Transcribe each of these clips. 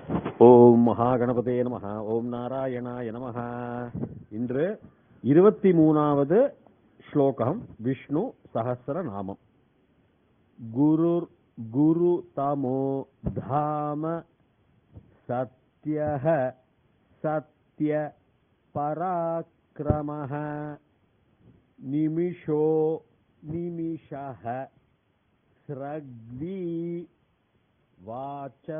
ஓம் மகாகணபதே நமஹ. ஓம் நாராயணாய நமஹ. இன்று 23வது ஸ்லோகம் விஷ்ணு சஹஸ்ரநாமம். குருர் குரு தமோ தாம சத்யஹ சத்ய பராக்கிரமஹ நிமிஷோ நிமிஷஹ ஸ்ரக்வி வாசஸ்பதிருதாரதீஹி.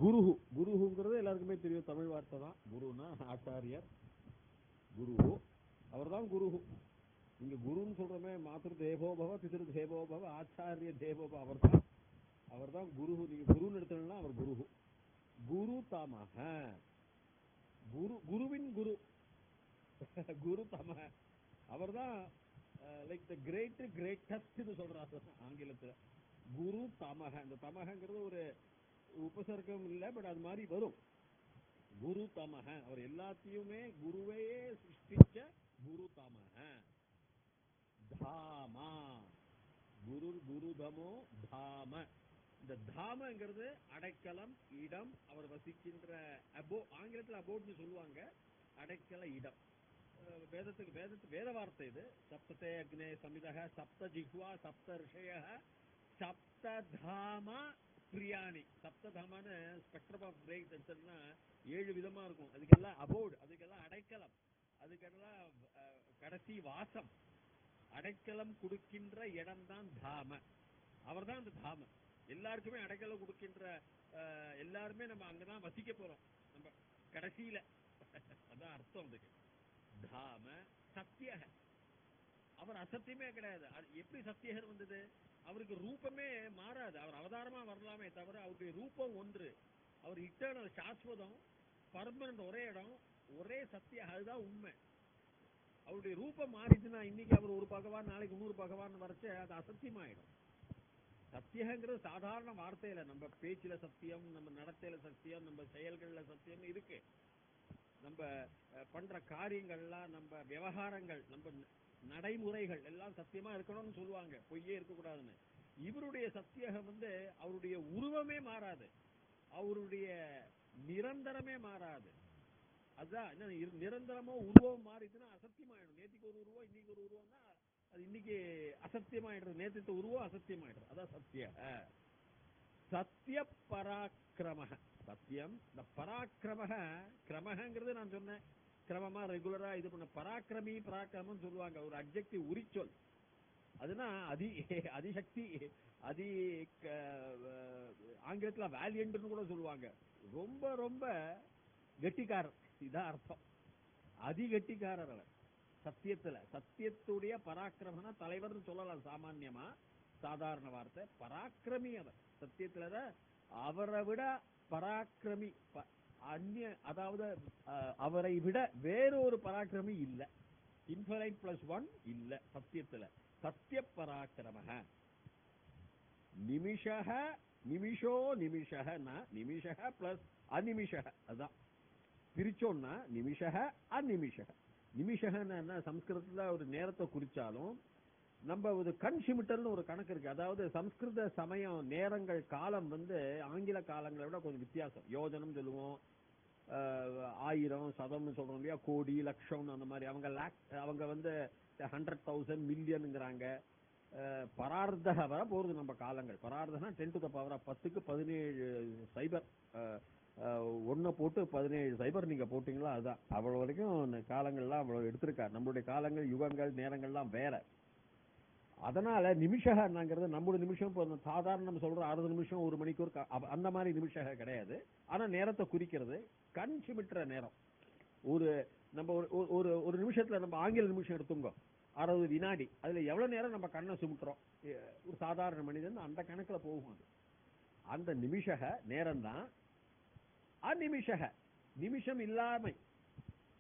குருஹு, குருஹுங்கிறது எல்லாருக்குமே தெரியும், தமிழ் வார்த்தை தான். குருனா ஆச்சாரியர், குருஹு, அவர் தான் குருஹு. இங்க குருன்னு சொல்றமே, மாத்திரு தேவோபவ பிதிரு தேவோபவ ஆச்சாரிய தேவோபவ, அவர் தான் குருஹு. நீங்க குருன்னு எடுத்தீங்கன்னா அவர் குருஹு. குரு தமஹ, குருவின் குரு, குரு தமஹ, அவர் தான் லைக் த கிரேட்டஸ்ட் சொல்றாரு ஆங்கிலத்துல. குரு தமஹ, இந்த தமஹங்கிறது ஒரு உபசர்க்கம் இல்லை, பட் அது மாதிரி வரும். குரு தமஹ, அவர் எல்லாத்தையுமே குருவையே சிருஷ்டிச்ச குரு தமஹ. தாமா, குரு குருதமோ தாம. இந்த தாமங்கிறது அடைக்கலம், இடம், அவர் வசிக்கின்ற ஆங்கிலத்தில் அபோட்னு சொல்லுவாங்க, அடைக்கல இடம். வேத வார்த்தை இது. சப்ததே அக்னே சமிதஹ சப்த ஜிஹ்வா சப்த ரிஷயஹ சப்ததாமா பிரியாணி. சப்ததாமான ஸ்பெக்ட்ரம் ஆஃப் பிரைட் எடுத்தோம்னா 7 விதமா இருக்கும். அதுக்கெல்லாம் அபோர்டு, அதுக்கெல்லாம் அடைக்கலம், அதுக்கெல்லாம் கடைசி வாசம், அடைக்கலம் கொடுக்கின்ற இடம் தான் தாம. அவர் தான் அந்த தாம. எல்லாருக்குமே அடைக்கலம் கொடுக்கின்ற, எல்லாருமே நம்ம அங்கதான் வசிக்க போறோம் நம்ம கடைசியில. அதான் அர்த்தம் அதுக்கு. தாம சத்தியக, அவர் அசத்தியமே கிடையாது. எப்படி சத்தியகர் வந்தது? அவருக்கு ரூபமே மாறாது. அவர் அவதாரமா வரலாமே தவிர அவருடைய ரூபம் ஒன்று. அவர் இட்டர்னல், சாஸ்வதம், பர்மனன்ட், ஒரே இடம், ஒரே சத்தியம். அதுதான் உண்மை. அவருடைய ரூபம் மாறிச்சுன்னா இன்னைக்கு அவர் ஒரு பகவான், நாளைக்கு 100 பகவான் வரைச்சு அது அசத்தியமாயிடும். சத்தியங்கிறது சாதாரண வார்த்தையில, நம்ம பேச்சில சத்தியம், நம்ம நடத்தையில சத்தியம், நம்ம செயல்கள்ல சத்தியம் இருக்கு. நம்ம பண்ற காரியங்கள்லாம், நம்ம விவகாரங்கள், நம்ம நடைமுறைகள் எல்லாம் சத்தியமா இருக்கணும்னு சொல்லுவாங்க, பொய்யே இருக்கக்கூடாதுன்னு. இவருடைய சத்தியகம் அவருடைய உருவமே மாறாது, அவருடைய நிரந்தரமே மாறாது. அதுதான் என்ன, நிரந்தரமோ உருவம் மாறிச்சுன்னா அசத்தியமாயிடும். நேற்றுக்கு ஒரு உருவம், இன்னைக்கு ஒரு உருவம்னா அது இன்னைக்கு அசத்தியமாயிடுறது. நேற்று உருவம் அசத்தியமாயிடுறது. அதான் சத்திய. சத்திய பராக்கிரம, சத்தியம். இந்த பராக்கிரம, கிரமங்கிறது நான் சொன்னேன், கிரமமா ரெகுலரா இது பண்ண. பராக்கிரமி, பராக்கிரமம் சொல்லுவாங்க, ஒரு அட்ஜெக்டிவ், உரிச்சொல். அதுனா அதிசக்தி, ஆங்கிலத்துல வேலியன்ட்னு கூட சொல்லுவாங்க. ரொம்ப ரொம்ப கெட்டிக்காரர், இதான் அர்த்தம். கெட்டிக்காரர் அவர் சத்தியத்துல. சத்தியத்துடைய பராக்கிரமனா தலைவர்னு சொல்லலாம் சாமான்யமா, சாதாரண வார்த்தை. பராக்கிரமி அவர் சத்தியத்துல. அவரை விட பராக்கிரமி அந்நிய, அதாவது அவரை விட வேறொரு பராக்கிரமி இல்ல. இன்ஃபைனைட் பிளஸ் 1 இல்ல சத்தியத்துல. சத்திய பராக்கிரம. நிமிஷக, நிமிஷோ நிமிஷக, நிமிஷக பிளஸ் அநிமிஷக. அதான் பிரிச்சோம்னா நிமிஷக அநிமிஷக. நிமிஷகன்னு என்ன, சம்ஸ்கிருதத்துல ஒரு நேரத்தை குறிச்சாலும் நம்ம ஒரு கண் சிமிட்டல்னு ஒரு கணக்கு இருக்கு. அதாவது சம்ஸ்கிருத சமயம், நேரங்கள், காலம் ஆங்கில காலங்களை விட கொஞ்சம் வித்தியாசம். யோஜனம் சொல்லுவோம், 1000, 100 சொல்றோம் இல்லையா, கோடி, லட்சம், அந்த மாதிரி. அவங்க 100,000 மில்லியனுங்கிறாங்க. பரார்த்தக வர போறது நம்ம காலங்கள். பரார்த்தனா 10 to the power of 10க்கு 17 சைபர், 1 போட்டு 17 சைபர் நீங்க போட்டீங்களா, அதுதான். அவ்வளவு வரைக்கும் காலங்கள்லாம் அவ்வளவு எடுத்திருக்காரு. நம்மளுடைய காலங்கள், யுகங்கள், நேரங்கள்லாம் வேற. அதனால நிமிஷங்கிறது நம்மளுடைய நிமிஷம் சாதாரண நம்ம சொல்ற 60 நிமிஷம், 1 மணிக்கூர், அந்த மாதிரி நிமிஷம் கிடையாது. ஆனா நேரத்தை குறிக்கிறது, கண் சிமிட்டுற நேரம். நம்ம ஒரு நிமிஷத்துல, நம்ம ஆங்கில நிமிஷம் எடுத்துங்க, 60 வினாடி. அதுல எவ்வளவு நேரம் நம்ம கண்ணை சுமிட்டுறோம் ஒரு சாதாரண மனிதன், அந்த கணக்குல போகும். அந்த நிமிஷக நேரம் தான் அநிமிஷக, நிமிஷம் இல்லாமை.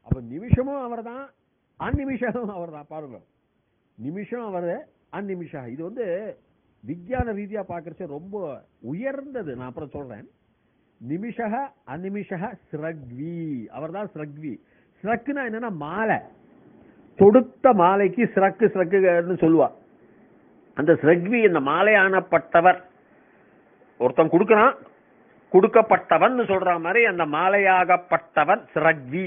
அப்ப நிமிஷமும் அவர் தான், அந்நிமிஷமும் அவர் தான். பாருங்க, நிமிஷம் அவர், அந்நிமிஷக. இது விஞ்ஞான ரீதியா பாக்குறச்ச ரொம்ப உயர்ந்தது. நான் அப்புறம் சொல்றேன். நிமிஷக அநிமிஷக ஸ்ரக்வி, அவர் தான் ஸ்ரக்வி. ஸ்ரக்குனா என்னன்னா மாலை, தொடுத்த மாலைக்கு ஸ்ரக்குன்னு சொல்லுவா. அந்த ஸ்ரக்வி, இந்த மாலையானப்பட்டவர் ஒருத்தன் கொடுக்கறான், கொடுக்கப்பட்டவன் சொல்ற மாதிரி அந்த மாலையாகப்பட்டவன் ஸ்ரக்வி.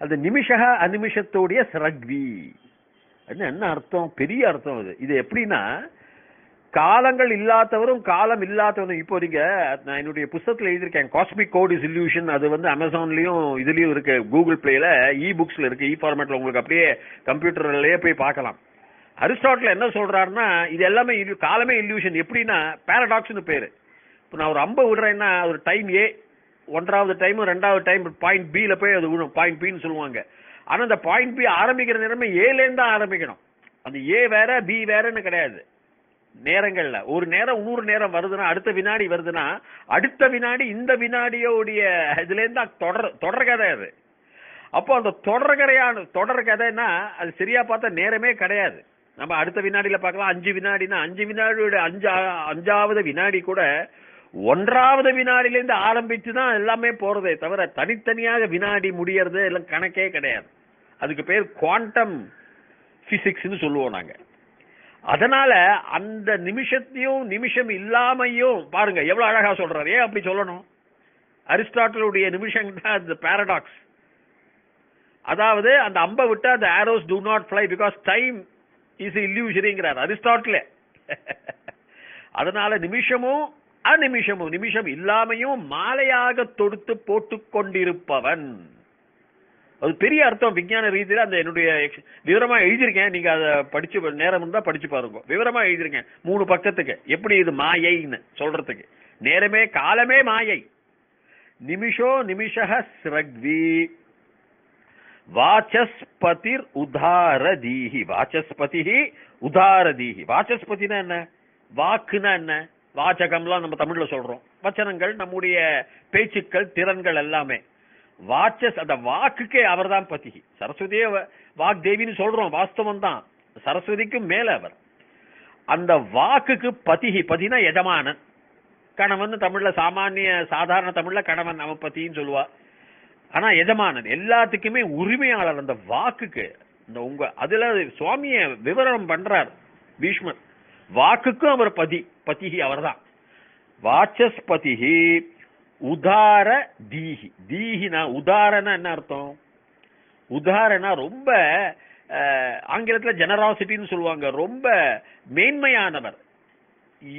அது நிமிஷக அநிமிஷத்தோடைய ஸ்ரக்வி. என்ன அர்த்தம்? பெரிய அர்த்தம் அது. இது எப்படின்னா, காலங்கள் இல்லாதவரும் காலம் இல்லாதவரும். இப்போ நீங்க, நான் என்னுடைய புத்தகத்தில் எழுதியிருக்கேன், காஸ்மிக் கோட் இஸ் இல்யூஷன். அது வந்து அமேசான்லயும் இதுலயும் இருக்கு, கூகுள் பிளேல இ புக்ஸ்ல இருக்கு, இ ஃபார்மேட்ல உங்களுக்கு அப்படியே கம்ப்யூட்டர்லயே போய் பார்க்கலாம். அரிஸ்டாட்டில் என்ன சொல்றாருன்னா, இது எல்லாமே காலமே இல்யூஷன். எப்படின்னா பாரடாக்ஸ்னு பேரு. இப்போ நான் ஒரு அம்பை விடுறேன்னா ஒரு டைம் ஏ, ஒன்றாவது டைம் ரெண்டாவது டைம் பாயிண்ட் பில போய் அது விழும், பாயிண்ட் பின்னு சொல்லுவாங்க. ஆனா அந்த பாயிண்ட் பி ஆரம்பிக்கிற நேரமே ஏலேருந்து தான் ஆரம்பிக்கணும். அந்த ஏ வேற பி வேறன்னு கிடையாது. நேரங்கள்ல ஒரு நேரம் 100 நேரம் வருதுன்னா, அடுத்த வினாடி வருதுன்னா, அடுத்த வினாடி இந்த வினாடியோடைய இதுல இருந்தா தொடர் கதை அது. அப்போ அந்த தொடர் கதைன்னா அது சரியா பார்த்தா நேரமே கிடையாது. நம்ம அடுத்த வினாடியில பார்க்கலாம். 5 வினாடினா 5 வினாடியோட 5வது வினாடி கூட 1வது வினாடியிலேருந்து ஆரம்பிச்சுதான் எல்லாமே போறதே தவிர தனித்தனியாக வினாடி முடியறது எல்லாம் கணக்கே கிடையாது. அதுக்கு பேர் குவாண்டம் பிசிக்ஸ்னு சொல்லுவோம் நாங்க. அதனால அந்த நிமிஷத்தையும் நிமிஷம் இல்லாமையும் பாருங்க எவ்வளவு அழகா சொல்றாரு. ஏன் அப்படி சொல்லணும்? அரிஸ்டாட்டிலுடைய நிமிஷம் தான் அந்த பாரடாக்ஸ். அதாவது அந்த அம்பை விட்டு அந்த arrows do not fly because time is illusoryங்கிறார் அரிஸ்டாட்டில். அதனால நிமிஷமும் அநிமிஷமும், நிமிஷம் இல்லாமையும் மாலையாக தொடுத்து போட்டு கொண்டிருப்பவன். அது பெரிய அர்த்தம் விஞ்ஞான ரீதியில. அந்த என்னுடைய விவரமா எழுதியிருக்கேன், நீங்க அதை படிச்சு நேரம் இருந்தா படிச்சு பாருங்க. விவரமா எழுதியிருக்கேன் 3 பக்கத்துக்கு, எப்படி இது மாயைன்னு சொல்றதுக்கு. நேரமே காலமே மாயை. நிமிஷோ நிமிஷ ஸ்ரக்வி வாசஸ்பதிர் உதாரதீஹி. வாசஸ்பதி உதாரதீஹி. வாசஸ்பதினா என்ன? வாக்குனா என்ன? வாசகம்லாம் நம்ம தமிழ்ல சொல்றோம். வச்சனங்கள், நம்முடைய பேச்சுக்கள், திறன்கள் எல்லாமே. வாச்சஸ், அந்த வாக்குக்கே அவர் தான் பதி. சரஸ்வதியே வாக்தேவின்னு சொல்றோம், வாஸ்தவம் தான். சரஸ்வதிக்கும் மேல அவர். அந்த வாக்குக்கு பதிஹி. பதினா எஜமானன், கணவன். தமிழ்ல சாமானிய சாதாரண தமிழ்ல கணவன் அவன் பதின்னு சொல்லுவா. ஆனா எஜமானன், எல்லாத்துக்குமே உரிமையாளர் அந்த வாக்குக்கு. இந்த உங்க அதுல சுவாமிய விவரம் பண்றார் பீஷ்மர். வாக்குக்கும் அவர் பதி, பதிஹி அவர்தான். வாச்சஸ்பதிஹி உதார தீஹி. தீஹினா உதாரணா என்ன அர்த்தம்? உதாரணா ரொம்ப ஆங்கிலத்துல ஜெனராசிட்டின்னு சொல்லுவாங்க. ரொம்ப மேன்மையானவர்,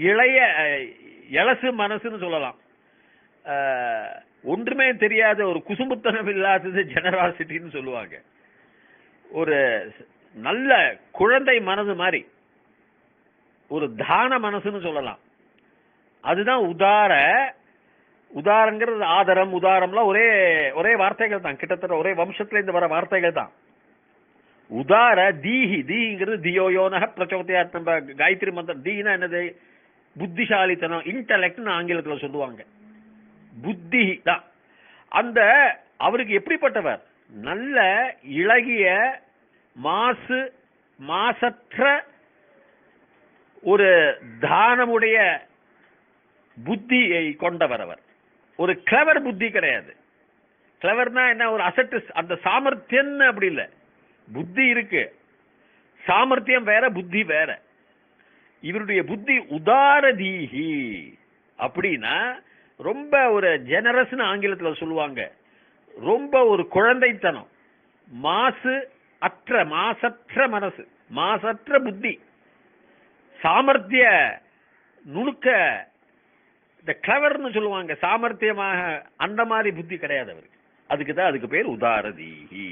இளைய இளசு மனசுன்னு சொல்லலாம். ஒன்றுமே தெரியாத ஒரு குசும்புத்தனம் இல்லாதது ஜெனராசிட்டின்னு சொல்லுவாங்க. ஒரு நல்ல குழந்தை மனது மாதிரி, ஒரு தான மனசுன்னு சொல்லலாம். அதுதான் உதார. உதாரங்கிறது ஆதரம், உதாரம்லாம் ஒரே ஒரே வார்த்தைகள் தான், கிட்டத்தட்ட ஒரே வம்சத்துல இருந்து வர வார்த்தைகள் தான். உதார தீஹி. தீங்கிறது தியோயோனக பிரச்சோதயாத். நம்ம காயத்ரி மந்திரம் தீனா என்னது? புத்திசாலித்தனம், இன்டலெக்ட்னு ஆங்கிலத்துல சொல்லுவாங்க. புத்தி தான். அந்த அவருக்கு எப்படிப்பட்டவர்? நல்ல இளகிய மாசற்ற ஒரு தானமுடைய புத்தியை கொண்டவர் அவர். ஒரு கிளவர் புத்தி கிடையாது. கிளவர்னா என்ன? ஒரு அசட்டு, அந்த சாமர்த்தியம் அப்படி இல்லை. புத்தி இருக்கு, சாமர்த்தியம் வேற, புத்தி வேற. இவருடைய புத்தி உதாரதீஹி. அப்படின்னா ரொம்ப ஒரு ஜெனரஸ்னு ஆங்கிலத்துல சொல்லுவாங்க. ரொம்ப ஒரு குழந்தைத்தனம், மாசற்ற மனசு, மாசற்ற புத்தி, சாமர்த்திய நுணுக்க, இந்த கிளவர்னு சொல்லுவாங்க, சாமர்த்தியமாக. அந்த மாதிரி புத்தி கிடையாது அவருக்கு. அதுக்குதான் அதுக்கு பேர் உதாரதீஹி.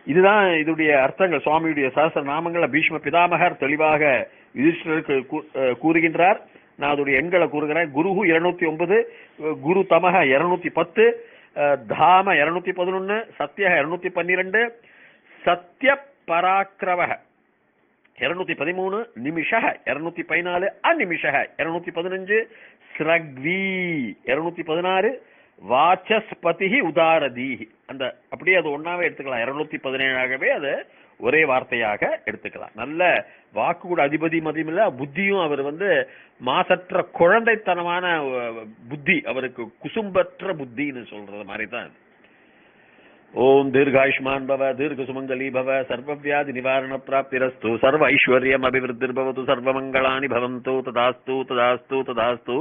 இதுதான் இதனுடைய அர்த்தங்கள். சுவாமியுடைய சஹஸ்ர நாமங்களை பீஷ்ம பிதாமகர் தெளிவாக யுதிஷ்டருக்கு கூறுகின்றார். நான் அதோடைய எண்களை கூறுகிறேன். குருஹு 209, குரு தமக 210, தாம 211, சத்ய 212, சத்ய பராக்கிரம 213, நிமிஷ 214, அநிமிஷ 215, ஸ்ரக்வி 216, வாசஸ்பதி உதாரதீஹி. அந்த அப்படியே அது ஒன்னாவே எடுத்துக்கலாம். 217ஆகவே அது ஒரே வார்த்தையாக எடுத்துக்கலாம். நல்ல வாக்கு கூட அதிபதி மதியம் இல்ல, புத்தியும் அவர் மாசற்ற குழந்தைத்தனமான புத்தி அவருக்கு, குசும்பற்ற புத்தின்னு சொல்றது மாதிரி தான். ஓம் தீர்காயுஷ்மான் பவ தீர்க்க சுமங்கலி பவ சர்வவியாதி நிவாரண பிராப்திரஸ்து சர்வ ஐஸ்வர்யம் அபிவிருத்திர்பவது சர்வமங்களானி பவந்து ததாஸ்து ததாஸ்து ததாஸ்து.